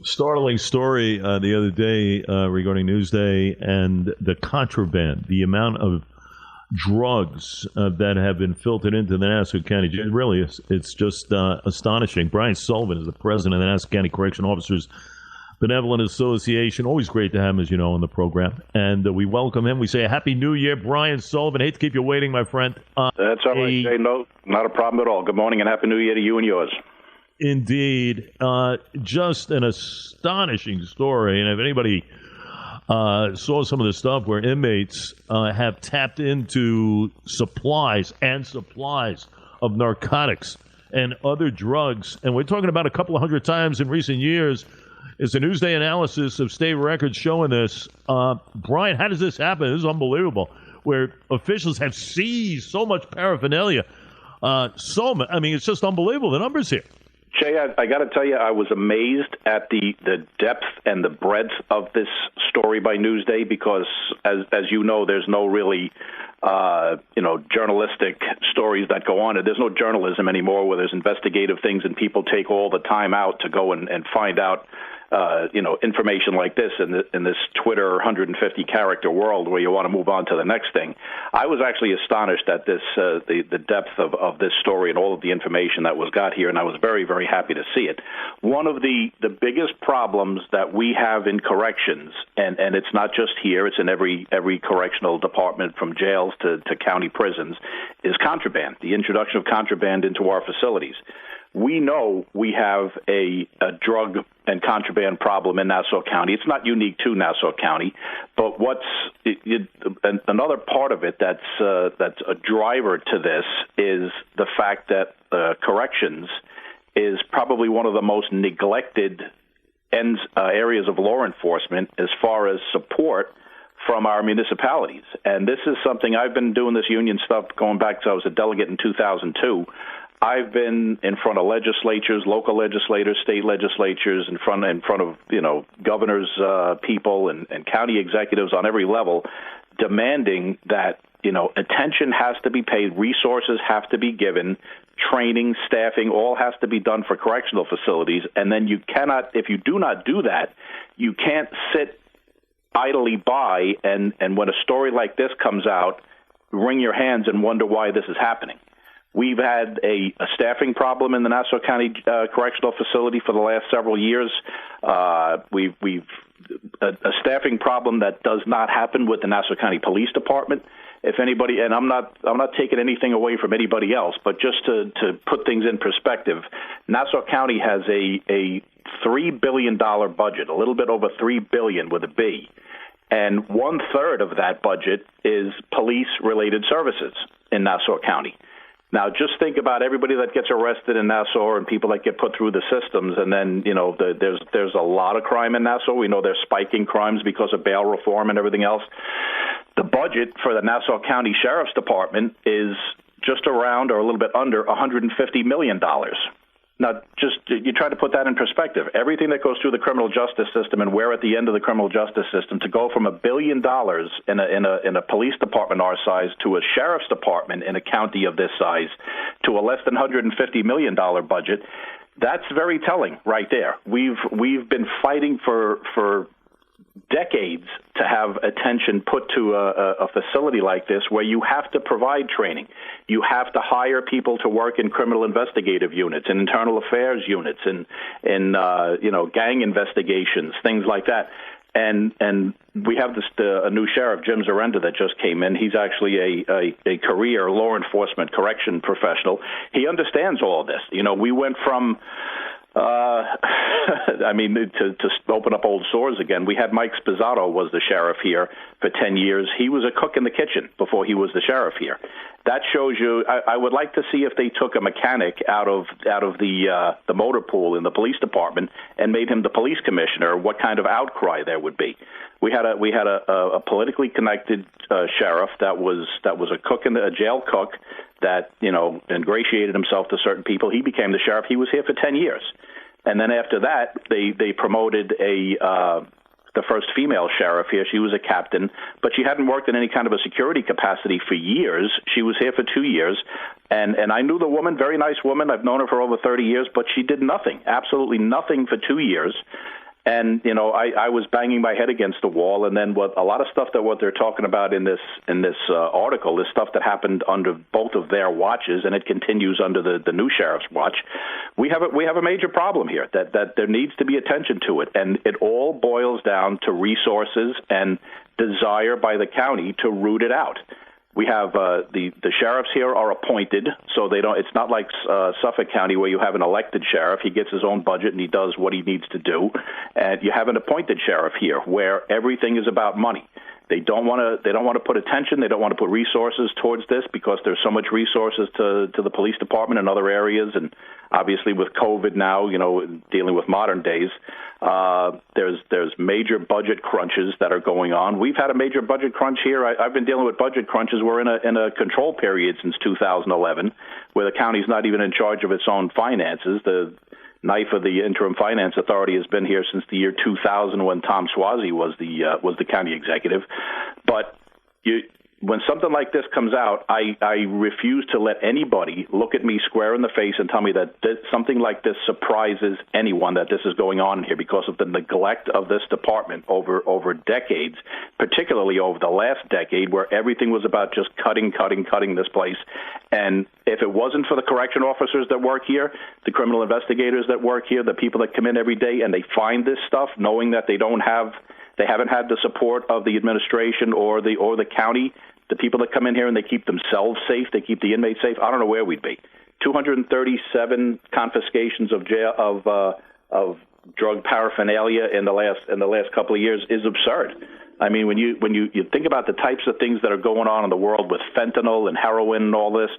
Startling story the other day regarding Newsday and the contraband, the amount of drugs that have been filtered into the Nassau County Jail. Really, it's just astonishing. Brian Sullivan is the president of the Nassau County Correctional Officers Benevolent Association. Always great to have him, as you know, on the program. And we welcome him. We say a Happy New Year, Brian Sullivan. Hate to keep you waiting, my friend. That's all right, Jay. No, not a problem at all. Good morning and Happy New Year to you and yours. Indeed. Just an astonishing story. And if anybody saw some of the stuff where inmates have tapped into supplies of narcotics and other drugs, and we're talking about a couple of hundred times in recent years, is the Newsday analysis of state records showing this. Brian, how does this happen? This is unbelievable, where officials have seized so much paraphernalia. It's just unbelievable, the numbers here. Jay, I got to tell you, I was amazed at the depth and the breadth of this story by Newsday because, as you know, there's no really, journalistic stories that go on. There's no journalism anymore where there's investigative things and people take all the time out to go and find out, information like this in this Twitter 150-character world where you want to move on to the next thing. I was actually astonished at this, the depth of this story and all of the information that was got here, and I was very, very happy to see it. One of the biggest problems that we have in corrections, and it's not just here, it's in every correctional department from jails to county prisons, is contraband, the introduction of contraband into our facilities. We know we have a drug and contraband problem in Nassau County. It's not unique to Nassau County, but another part of it that's a driver to this is the fact that corrections is probably one of the most neglected areas of law enforcement as far as support from our municipalities. And this is something I've been doing this union stuff going back to I was a delegate in 2002. I've been in front of legislatures, local legislators, state legislatures, in front of governors, people, and county executives on every level, demanding that attention has to be paid, resources have to be given, training, staffing, all has to be done for correctional facilities, and then you cannot, if you do not do that, you can't sit idly by and when a story like this comes out, wring your hands and wonder why this is happening. We've had a staffing problem in the Nassau County Correctional Facility for the last several years. We've a staffing problem that does not happen with the Nassau County Police Department. If anybody, and I'm not taking anything away from anybody else, but just to put things in perspective, Nassau County has a $3 billion budget, a little bit over $3 billion with a B, and 1/3 of that budget is police-related services in Nassau County. Now, just think about everybody that gets arrested in Nassau and people that get put through the systems, and then there's a lot of crime in Nassau. We know there's spiking crimes because of bail reform and everything else. The budget for the Nassau County Sheriff's Department is just around or a little bit under $150 million. Now, just you try to put that in perspective. Everything that goes through the criminal justice system, and we're at the end of the criminal justice system, to go from $1 billion in a police department our size to a sheriff's department in a county of this size to a less than $150 million budget, that's very telling right there. We've been fighting for decades to have attention put to a facility like this where you have to provide training. You have to hire people to work in criminal investigative units and internal affairs units and gang investigations, things like that. And we have a new sheriff, Jim Zarenda, that just came in. He's actually a career law enforcement correction professional. He understands all of this. We went from to open up old sores again, we had Mike Spizzato was the sheriff here for 10 years. He was a cook in the kitchen before he was the sheriff here. That shows you. I would like to see if they took a mechanic out of the motor pool in the police department and made him the police commissioner. What kind of outcry there would be? We had a politically connected sheriff that was a cook a jail cook that ingratiated himself to certain people. He became the sheriff. He was here for 10 years, and then after that, they promoted the first female sheriff here. She was a captain, but she hadn't worked in any kind of a security capacity for years. She was here for 2 years, and I knew the woman, very nice woman. I've known her for over 30 years, but she did nothing, absolutely nothing for 2 years. And I was banging my head against the wall, and then a lot of stuff that what they're talking about in this article is stuff that happened under both of their watches, and it continues under the new sheriff's watch. We have a major problem here that there needs to be attention to it, and it all boils down to resources and desire by the county to root it out. We have the sheriffs here are appointed, so they don't. It's not like Suffolk County where you have an elected sheriff. He gets his own budget and he does what he needs to do. And you have an appointed sheriff here where everything is about money. They don't want to put attention. They don't want to put resources towards this because there's so much resources to the police department and other areas. And obviously with COVID now, dealing with modern days, there's major budget crunches that are going on. We've had a major budget crunch here. I've been dealing with budget crunches. We're in a control period since 2011, where the county's not even in charge of its own finances. The knife of the interim finance authority has been here since the year 2000, when Tom Swazi was the county executive. But when something like this comes out, I refuse to let anybody look at me square in the face and tell me that something like this surprises anyone, that this is going on here, because of the neglect of this department over decades, particularly over the last decade, where everything was about just cutting this place. And if it wasn't for the correction officers that work here, the criminal investigators that work here, the people that come in every day and they find this stuff, knowing that they haven't had the support of the administration or the county, the people that come in here and they keep themselves safe, they keep the inmates safe, I don't know where we'd be. 237 confiscations of drug paraphernalia in the last couple of years is absurd. I mean, when you think about the types of things that are going on in the world with fentanyl and heroin and all this,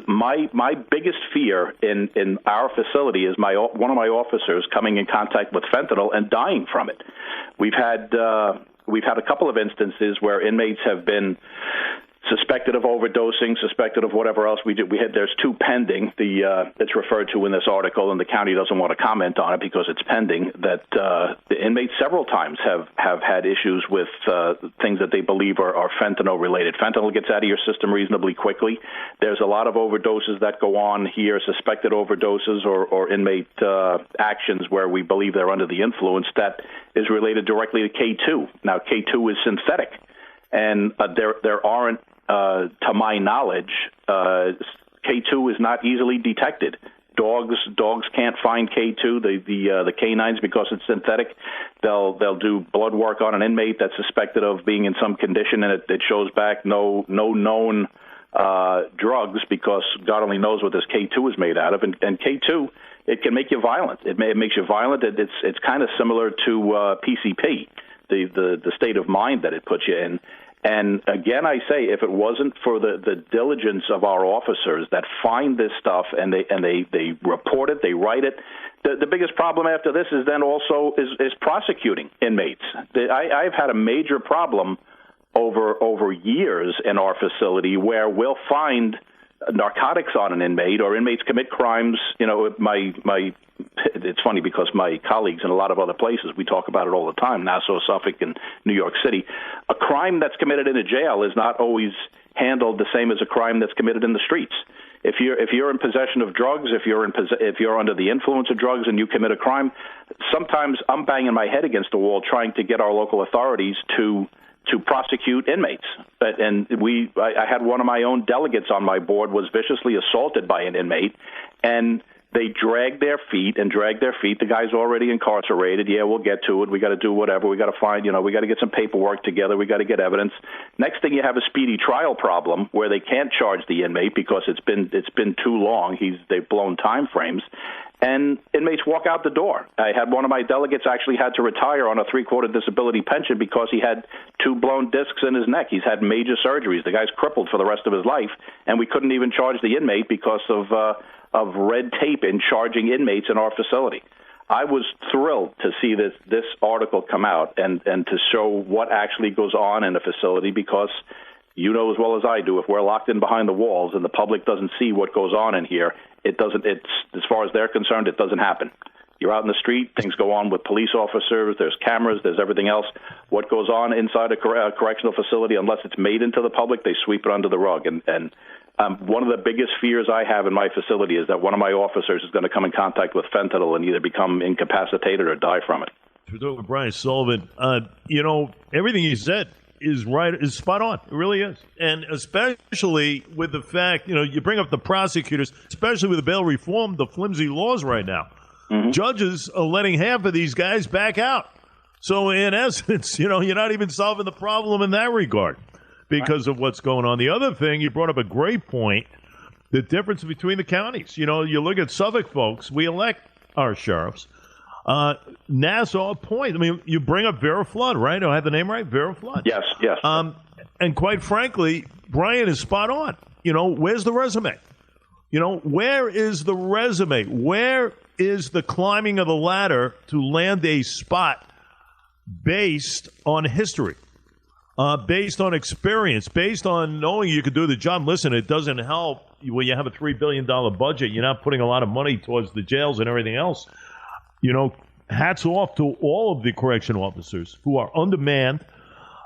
my biggest fear in our facility is one of my officers coming in contact with fentanyl and dying from it. We've had a couple of instances where inmates have been suspected of overdosing, suspected of whatever else. There's two pending. It's referred to in this article, and the county doesn't want to comment on it because it's pending. That the inmates several times have had issues with things that they believe are fentanyl related. Fentanyl gets out of your system reasonably quickly. There's a lot of overdoses that go on here, suspected overdoses or inmate actions where we believe they're under the influence that is related directly to K2. Now, K2 is synthetic, and there aren't, to my knowledge, K2 is not easily detected. Dogs can't find K2. The canines, because it's synthetic, they'll do blood work on an inmate that's suspected of being in some condition, and it shows back no known drugs, because God only knows what this K2 is made out of. And K2, it can make you violent. It makes you violent. It's kind of similar to PCP, the state of mind that it puts you in. And again, I say, if it wasn't for the diligence of our officers that find this stuff and they report it, they write it, the biggest problem after this is then also is prosecuting inmates. I've had a major problem over years in our facility where we'll find narcotics on an inmate, or inmates commit crimes. It's funny because my colleagues in a lot of other places, we talk about it all the time, Nassau, Suffolk, and New York City. A crime that's committed in a jail is not always handled the same as a crime that's committed in the streets. If you're in possession of drugs, if you're under the influence of drugs and you commit a crime, sometimes I'm banging my head against the wall trying to get our local authorities to prosecute inmates. And I had one of my own delegates on my board was viciously assaulted by an inmate, and they dragged their feet. The guy's already incarcerated. Yeah, we'll get to it. We got to do whatever. We got to find, we got to get some paperwork together. We got to get evidence. Next thing, you have a speedy trial problem where they can't charge the inmate because it's been too long. They've blown time frames. And inmates walk out the door. I had one of my delegates actually had to retire on a 3/4 disability pension because he had 2 blown discs in his neck. He's had major surgeries. The guy's crippled for the rest of his life, and we couldn't even charge the inmate because of red tape in charging inmates in our facility. I was thrilled to see this article come out and to show what actually goes on in a facility, because you know as well as I do, if we're locked in behind the walls and the public doesn't see what goes on in here, it's as far as they're concerned, it doesn't happen. You're out in the street, things go on with police officers, there's cameras, there's everything else. What goes on inside a correctional facility, unless it's made into the public, they sweep it under the rug. And one of the biggest fears I have in my facility is that one of my officers is going to come in contact with fentanyl and either become incapacitated or die from it. We're talking with Brian Sullivan. Everything he said is right, is spot on. It really is. And especially with the fact, you bring up the prosecutors, especially with the bail reform, the flimsy laws right now. Mm-hmm. Judges are letting half of these guys back out. So in essence, you're not even solving the problem in that regard because of what's going on. The other thing, you brought up a great point, the difference between the counties. You look at Suffolk folks, we elect our sheriffs. Nassau Point. I mean, you bring up Vera Flood, right? Do I have the name right? Vera Flood. Yes. And quite frankly, Brian is spot on. Where's the resume? Where is the resume? Where is the climbing of the ladder to land a spot based on history, based on experience, based on knowing you could do the job? Listen, it doesn't help when you have a $3 billion budget. You're not putting a lot of money towards the jails and everything else. Hats off to all of the correction officers who are undermanned,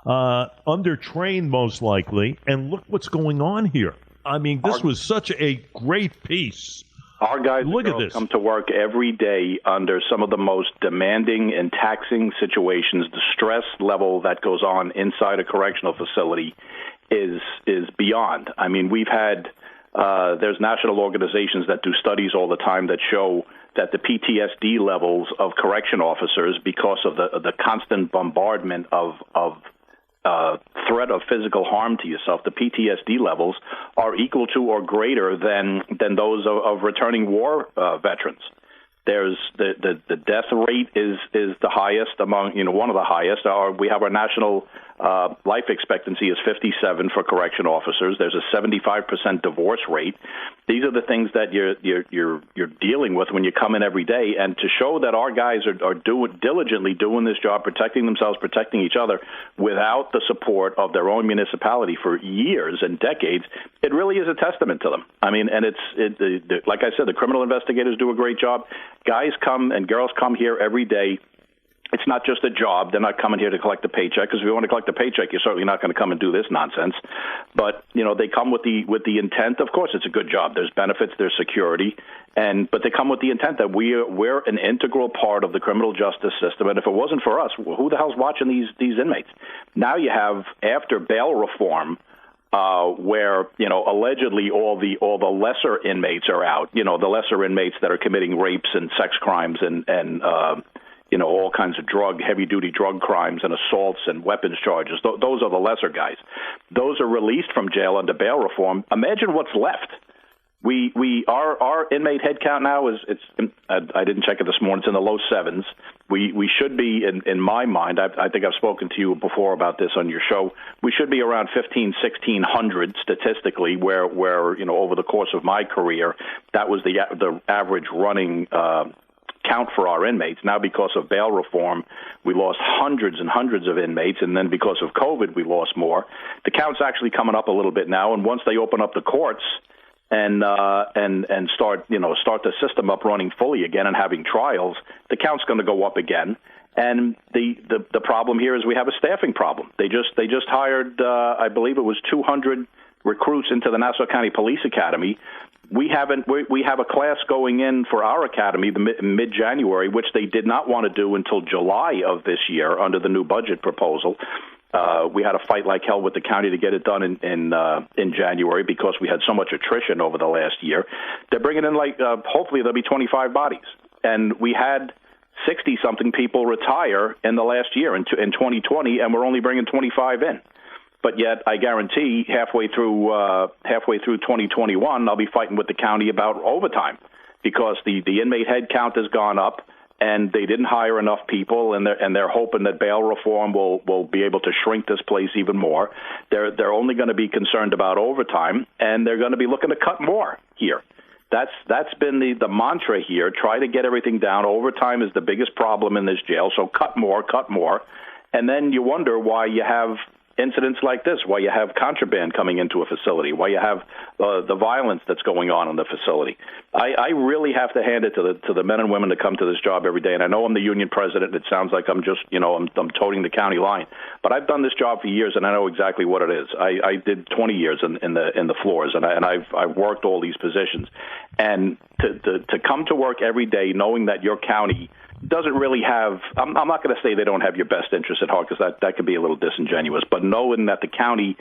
undertrained most likely, and look what's going on here. I mean, this was such a great piece. Our guys and girls come to work every day under some of the most demanding and taxing situations. The stress level that goes on inside a correctional facility is beyond. I mean, we've had there's national organizations that do studies all the time that show that the PTSD levels of correction officers, because of the constant bombardment of threat of physical harm to yourself, the PTSD levels are equal to or greater than those of returning war veterans. There's the death rate is the highest among, one of the highest. We have our national life expectancy is 57 for correction officers. There's a 75% divorce rate. These are the things that you're dealing with when you come in every day. And to show that our guys are diligently doing this job, protecting themselves, protecting each other, without the support of their own municipality for years and decades, it really is a testament to them. I mean, and like I said, the criminal investigators do a great job. Guys come and girls come here every day. It's not just a job. They're not coming here to collect a paycheck, because if you want to collect a paycheck, you're certainly not going to come and do this nonsense. But, they come with the intent. Of course, it's a good job. There's benefits, there's security, but they come with the intent that we're an integral part of the criminal justice system. And if it wasn't for us, who the hell's watching these inmates? Now you have, after bail reform, where allegedly all the lesser inmates are out. The lesser inmates that are committing rapes and sex crimes and all kinds of heavy-duty drug crimes and assaults and weapons charges. Those are the lesser guys. Those are released from jail under bail reform. Imagine what's left. Our inmate head count now is I didn't check it this morning. It's in the low sevens. We should be, in my mind, I think I've spoken to you before about this on your show, we should be around 1,600 statistically, where over the course of my career, that was the average running count for our inmates. Now, because of bail reform, we lost hundreds and hundreds of inmates, and then because of COVID, we lost more. The count's actually coming up a little bit now, and once they open up the courts and start the system up running fully again and having trials, the count's going to go up again. And the problem here is we have a staffing problem. They just hired, I believe it was 200 recruits into the Nassau County Police Academy. We have a class going in for our academy mid-January, which they did not want to do until July of this year under the new budget proposal. We had a fight like hell with the county to get it done in January because we had so much attrition over the last year. They're bringing in hopefully there'll be 25 bodies, and we had 60-something people retire in the last year in 2020, and we're only bringing 25 in. But yet, I guarantee halfway through 2021, I'll be fighting with the county about overtime because the inmate head count has gone up, and they didn't hire enough people, and they're hoping that bail reform will be able to shrink this place even more. They're only going to be concerned about overtime, and they're going to be looking to cut more here. That's been the mantra here. Try to get everything down. Overtime is the biggest problem in this jail, so cut more. And then you wonder why you have incidents like this, why you have contraband coming into a facility, why you have the violence that's going on in the facility. I really have to hand it to the men and women that come to this job every day. And I know I'm the union president. And it sounds like I'm just, I'm toting the county line. But I've done this job for years, and I know exactly what it is. I did 20 years in the floors, and I've worked all these positions. And to come to work every day knowing that your county doesn't really have, I'm not going to say they don't have your best interest at heart, because that could be a little disingenuous, but knowing that the county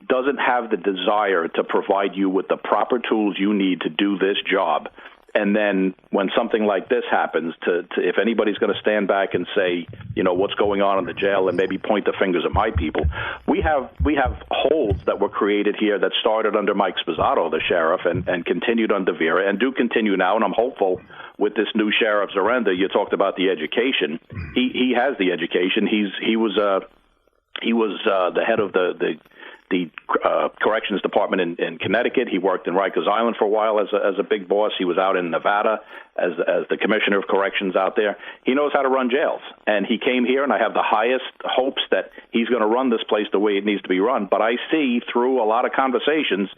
doesn't have the desire to provide you with the proper tools you need to do this job. And then when something like this happens, if anybody's going to stand back and say, what's going on in the jail and maybe point the fingers at my people, we have holds that were created here that started under Mike Sposato, the sheriff, and continued under Vera and do continue now. And I'm hopeful with this new sheriff, Zarenda, you talked about the education. He has the education. He was the head of the corrections department in Connecticut. He worked in Rikers Island for a while as a big boss. He was out in Nevada as the commissioner of corrections out there. He knows how to run jails, and he came here, and I have the highest hopes that he's going to run this place the way it needs to be run. But I see through a lot of conversations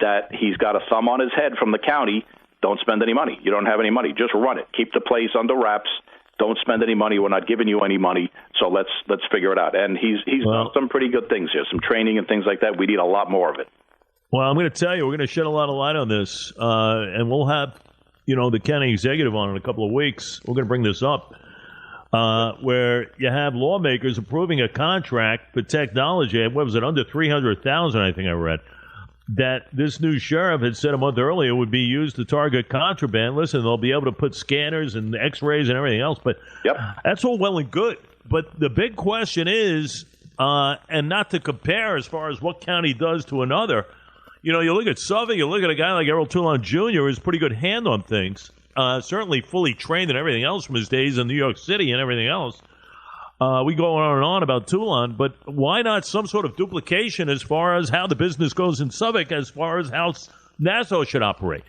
that he's got a thumb on his head from the county. Don't spend any money. You don't have any money. Just run it. Keep the place under wraps. Don't spend any money. We're not giving you any money, so let's figure it out. And he's done some pretty good things here, some training and things like that. We need a lot more of it. Well, I'm going to tell you, we're going to shed a lot of light on this, and we'll have, the county executive on in a couple of weeks. We're going to bring this up, where you have lawmakers approving a contract for technology. What was it, under $300,000? I think I read. That this new sheriff had said a month earlier would be used to target contraband. Listen, they'll be able to put scanners and x-rays and everything else, but that's all well and good. But the big question is, and not to compare as far as what county does to another, you look at Suffolk, you look at a guy like Errol Toulon Jr., who has a pretty good hand on things, certainly fully trained and everything else from his days in New York City and everything else. We go on and on about Toulon, but why not some sort of duplication as far as how the business goes in Suffolk, as far as how Nassau should operate?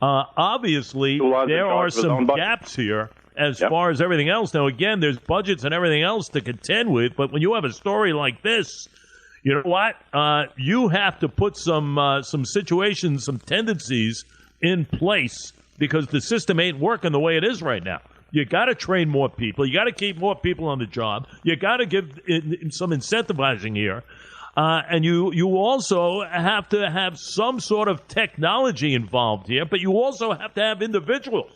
Obviously, there are some gaps here as far as everything else. Now, again, there's budgets and everything else to contend with, but when you have a story like this, you know what? You have to put some situations, some tendencies in place, because the system ain't working the way it is right now. You got to train more people. You got to keep more people on the job. You got to give some incentivizing here. And you also have to have some sort of technology involved here, but you also have to have individuals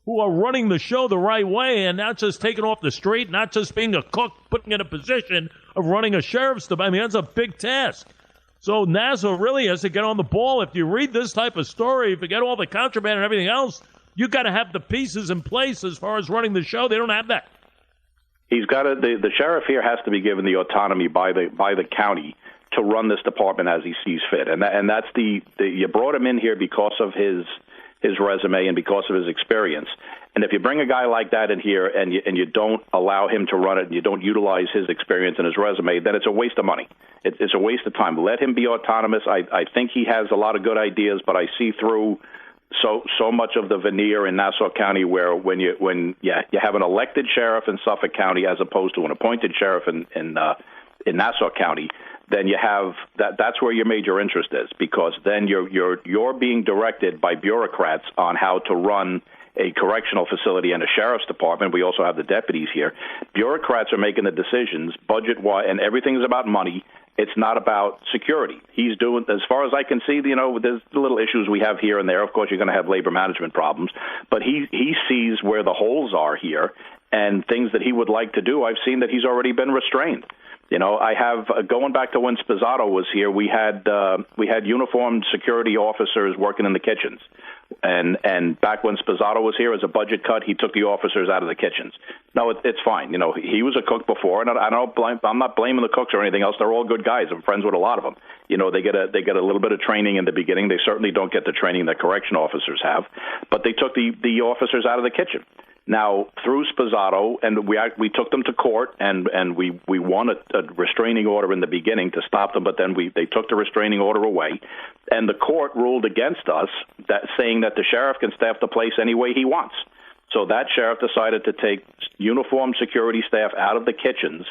who are running the show the right way and not just taking off the street, not just being a cook, putting in a position of running a sheriff's department. I mean, that's a big task. So Nassau really has to get on the ball. If you read this type of story, forget all the contraband and everything else, you got to have the pieces in place as far as running the show. They don't have that. He's got to. The sheriff here has to be given the autonomy by the county to run this department as he sees fit, and that's you brought him in here because of his resume and because of his experience. And if you bring a guy like that in here and you don't allow him to run it and you don't utilize his experience and his resume, then it's a waste of money. It's a waste of time. Let him be autonomous. I think he has a lot of good ideas, but I see through so much of the veneer in Nassau County where when you have an elected sheriff in Suffolk County as opposed to an appointed sheriff in Nassau County, then you have that's where your major interest is, because then you're being directed by bureaucrats on how to run a correctional facility and a sheriff's department. We also have the deputies here. Bureaucrats are making the decisions budget-wise, and everything is about money. It's not about security. He's doing, as far as I can see, there's little issues we have here and there. Of course, you're going to have labor management problems, but he sees where the holes are here and things that he would like to do. I've seen that he's already been restrained. I have, going back to when Sposato was here, we had uniformed security officers working in the kitchens. And back when Sposato was here, as a budget cut, he took the officers out of the kitchens. No, it's fine. He was a cook before, and I'm not blaming the cooks or anything else. They're all good guys. I'm friends with a lot of them. They get a little bit of training in the beginning. They certainly don't get the training that correction officers have, but they took the officers out of the kitchen. Now, through Sposato, and we took them to court, and we won a restraining order in the beginning to stop them, but then they took the restraining order away, and the court ruled against us, saying that the sheriff can staff the place any way he wants. So that sheriff decided to take uniformed security staff out of the kitchens,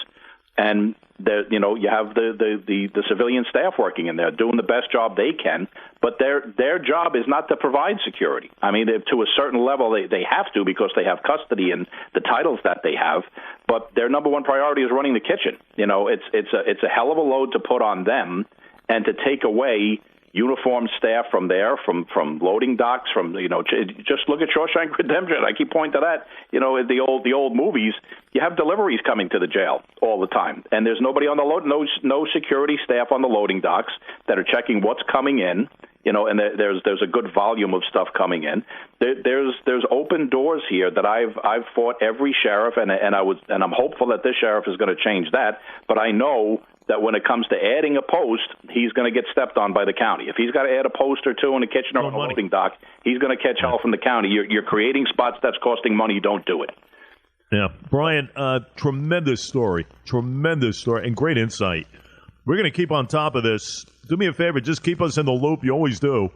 and you have the civilian staff working in there doing the best job they can, but their job is not to provide security. I mean, to a certain level, they have to because they have custody and the titles that they have, but their number one priority is running the kitchen. It's a hell of a load to put on them and to take away uniformed staff from there, from loading docks, just look at Shawshank Redemption. I keep pointing to that. The old movies, you have deliveries coming to the jail all the time, and there's nobody on the no security staff on the loading docks that are checking what's coming in. And there's a good volume of stuff coming in. There's open doors here that I've fought every sheriff, and I'm hopeful that this sheriff is going to change that. But I know that when it comes to adding a post, he's going to get stepped on by the county. If he's got to add a post or two in the kitchen or on a loading dock, he's going to catch hell from the county. You're creating spots that's costing money. Don't do it. Yeah, Brian, tremendous story, and great insight. We're going to keep on top of this. Do me a favor, just keep us in the loop. You always do.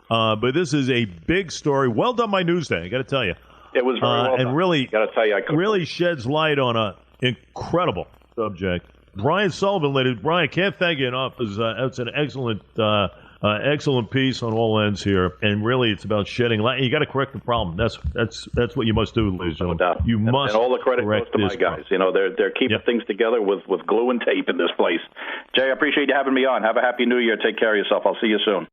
But this is a big story. Well done by Newsday, I got to tell you. It was very well done. And really, got to tell you, really sheds light on an incredible subject. Brian Sullivan, ladies. Brian, can't thank you enough. It's an excellent piece on all ends here, and really, it's about shedding light. You got to correct the problem. That's what you must do, ladies and gentlemen. You must. And all the credit goes to my guys. They're keeping things together with glue and tape in this place. Jay, I appreciate you having me on. Have a happy New Year. Take care of yourself. I'll see you soon.